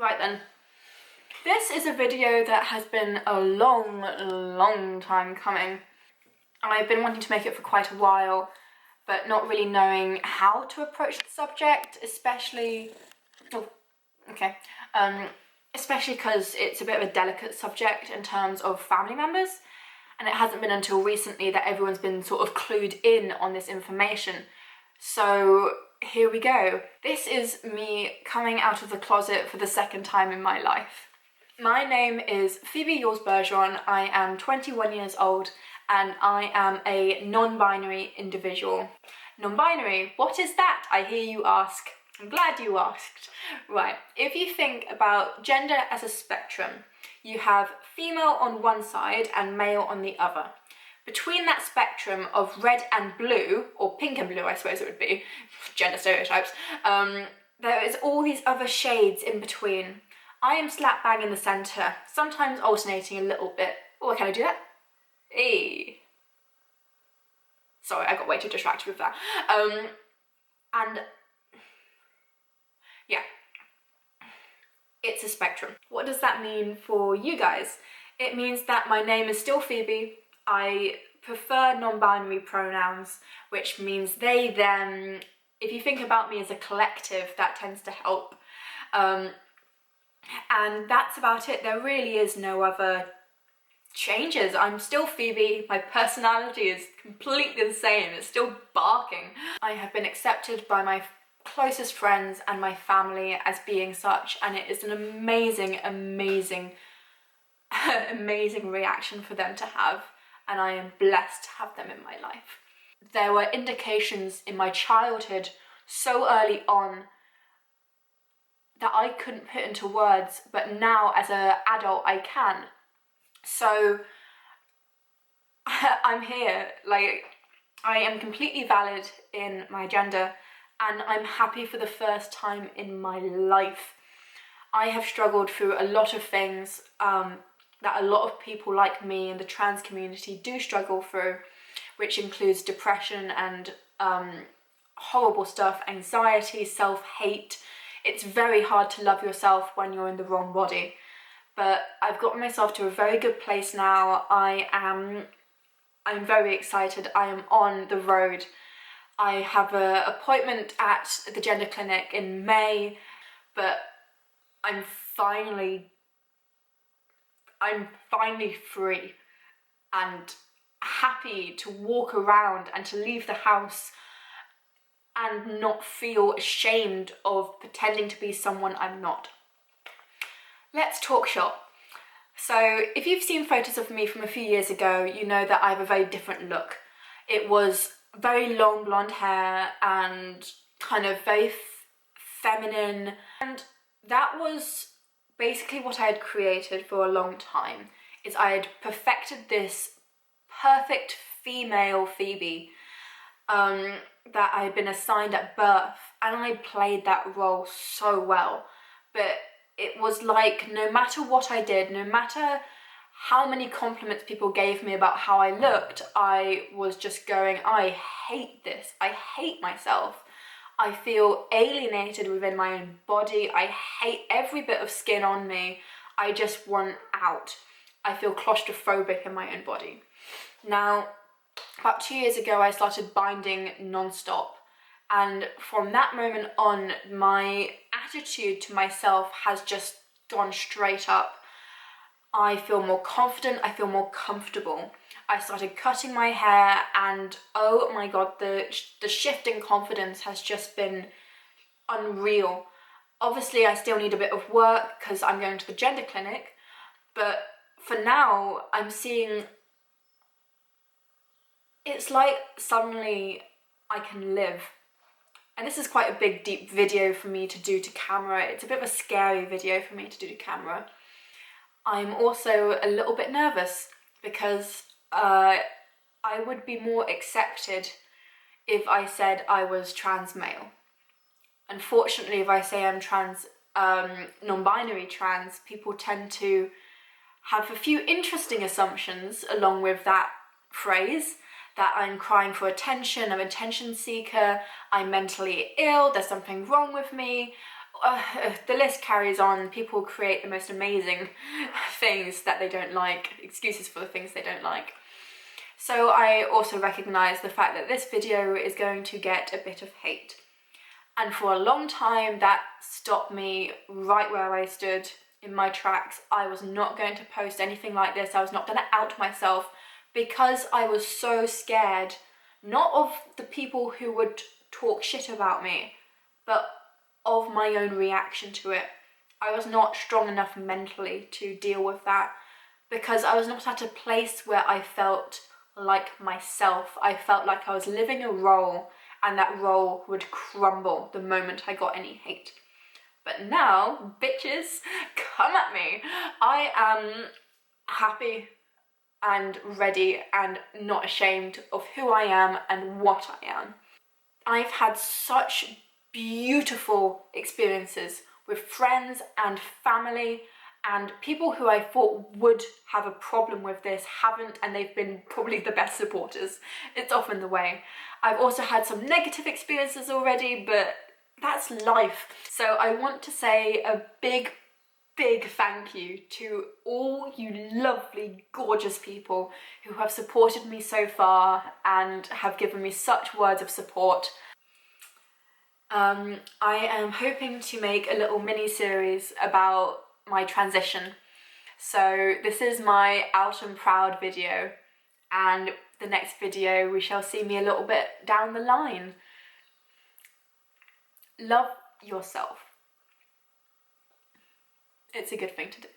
Right then. This is a video that has been a long time coming. I've been wanting to make it for quite a while, but not really knowing how to approach the subject, especially because it's a bit of a delicate subject in terms of family members, and it hasn't been until recently that everyone's been sort of clued in on this information. So here we go. This is me coming out of the closet for the second time in my life. My name is Phoebe Yours Bergeron. I am 21 years old and I am a non-binary individual. Non-binary, what is that? I hear you ask. I'm glad you asked. Right, if you think about gender as a spectrum, you have female on one side and male on the other. Between that spectrum of red and blue, or pink and blue I suppose it would be, gender stereotypes, there is all these other shades in between. I am slap bang in the centre, sometimes alternating a little bit. Oh, can I do that? Hey. Sorry, I got way too distracted with that. And yeah, it's a spectrum. What does that mean for you guys? It means that my name is still Phoebe. I prefer non-binary pronouns, which means they, them. If you think about me as a collective, that tends to help. And that's about it. There really is no other changes. I'm still Phoebe. My personality is completely the same. It's still barking. I have been accepted by my closest friends and my family as being such, and it is an amazing reaction for them to have, and I am blessed to have them in my life. There were indications in my childhood so early on that I couldn't put into words, but now as an adult I can. So I'm here, like, I am completely valid in my gender, and I'm happy for the first time in my life. I have struggled through a lot of things that a lot of people like me in the trans community do struggle through, which includes depression and horrible stuff, anxiety, self-hate. It's very hard to love yourself when you're in the wrong body. But I've gotten myself to a very good place now. I'm very excited. I am on the road. I have an appointment at the gender clinic in May, but I'm finally free and happy to walk around and to leave the house and not feel ashamed of pretending to be someone I'm not. Let's talk shop. So if you've seen photos of me from a few years ago, you know that I have a very different look. It was very long blonde hair and kind of very feminine, and that was basically what I had created for a long time. Is I had perfected this perfect female Phoebe that I had been assigned at birth, and I played that role so well. But it was like, no matter what I did, no matter how many compliments people gave me about how I looked, I was just going, I hate this. I hate myself. I feel alienated within my own body. I hate every bit of skin on me. I just want out. I feel claustrophobic in my own body. Now, about 2 years ago, I started binding non-stop. And from that moment on, my attitude to myself has just gone straight up. I feel more confident, I feel more comfortable. I started cutting my hair, and oh my god, the shift in confidence has just been unreal. Obviously, I still need a bit of work because I'm going to the gender clinic, but for now, I'm seeing it's like suddenly I can live. And this is quite a big, deep video for me to do to camera. It's a bit of a scary video for me to do to camera. I'm also a little bit nervous because I would be more accepted if I said I was trans male. Unfortunately, if I say I'm trans, non-binary trans, people tend to have a few interesting assumptions along with that phrase, that I'm crying for attention, I'm an attention seeker, I'm mentally ill, there's something wrong with me, the list carries on. People create the most amazing things that they don't like, excuses for the things they don't like. So I also recognise the fact that this video is going to get a bit of hate. And for a long time that stopped me right where I stood in my tracks. I was not going to post anything like this. I was not going to out myself because I was so scared, not of the people who would talk shit about me, but of my own reaction to it. I was not strong enough mentally to deal with that because I was not at a place where I felt like myself. I felt like I was living a role and that role would crumble the moment I got any hate. But now, bitches, come at me. I am happy and ready and not ashamed of who I am and what I am. I've had such beautiful experiences with friends and family, and people who I thought would have a problem with this haven't, and they've been probably the best supporters. It's often the way. I've also had some negative experiences already, but that's life. So I want to say a big thank you to all you lovely, gorgeous people who have supported me so far and have given me such words of support. I am hoping to make a little mini-series about my transition. So this is my out and proud video, and the next video we shall see me a little bit down the line. Love yourself. It's a good thing to do.